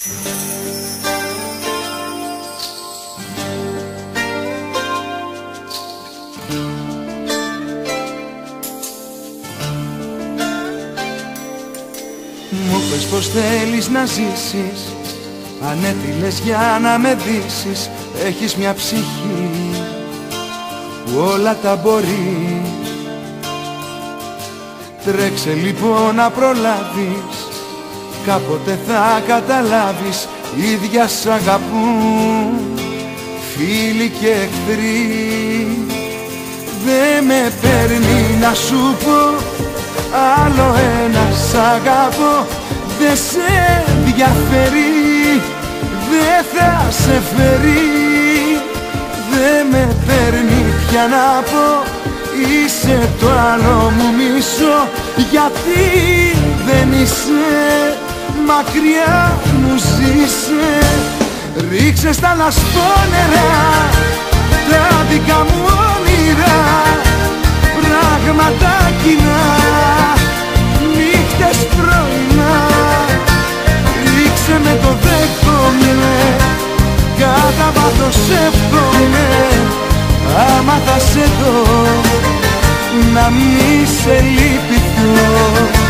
Μου πες πως θέλεις να ζήσεις, ανέτειλες για να με δύσεις. Έχεις μια ψυχή που όλα τα μπορεί. Τρέξε λοιπόν να προλάβεις, κάποτε θα καταλάβεις. Ίδια σ' αγαπούν φίλοι και εχθροί. Δε με παίρνει να σου πω άλλο ένα σ' αγαπώ. Δε σε ενδιαφέρει, δε θα σε φέρει. Δε με παίρνει πια να πω είσαι το άλλο μου μισό. Γιατί δεν είσαι, μακριά μου ζήσε. Ρίξε στα λασπόνερα τα δικά μου όνειρα. Πράγματα κοινά, νύχτες πρωινά. Ρίξε με, το δέχομαι, κατά βάθος εύχομαι. Άμα θα σε δω, να μη σε λυπηθώ.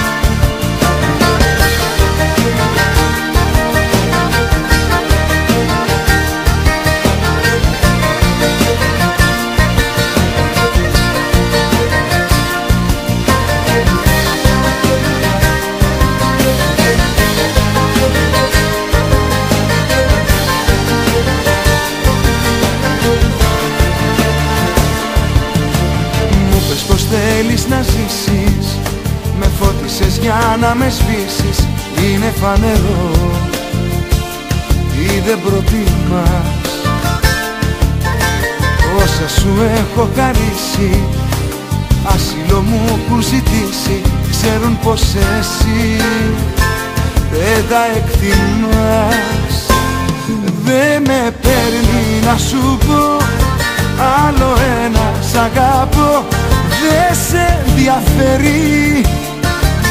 Θέλεις να ζήσεις, με φώτισες για να με σβήσεις. Είναι φανερό ή δεν προτιμάς όσα σου έχω χαρίσει. Άσυλο μου έχουν ζητήσει, ξέρουν πως εσύ δεν τα εκτιμάς. Δεν με παίρνει να σου πω άλλο ένα σ' αγαπώ. Δεν σε ενδιαφέρει,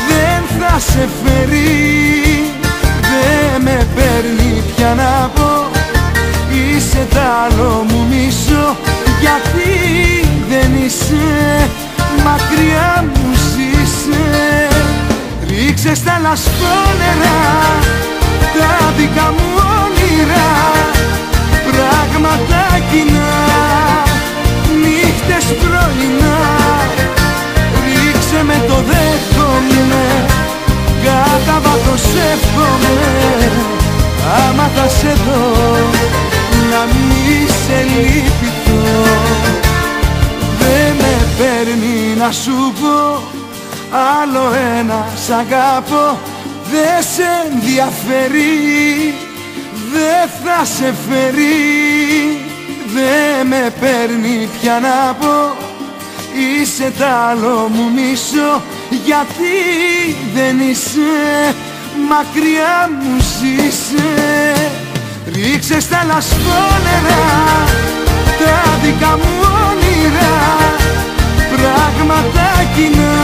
δεν θα σε φέρει. Δεν με παίρνει πια να πω είσαι τ' άλλο μου μισό. Γιατί δεν είσαι, μακριά μου ζήσε. Ρίξε στα λασπόνερα τα δικά μου όνειρα. Πράγματα κοινά, νύχτες πρωινά. Ρίξε με, το δέχομαι, κατά βάθος εύχομαι. Άμα θα σε δω, να μη σε λυπηθώ. Δεν με παίρνει να σου πω άλλο ένα σ' αγαπώ. Δε σε ενδιαφέρει, δε θα σε φέρει. Δε με παίρνει πια να πω είσαι τ' άλλο μου μισό. Γιατί δεν είσαι, μακριά μου ζήσε. Ρίξε στα λασπόνερα τα δικά μου όνειρα. Πράγματα κοινά,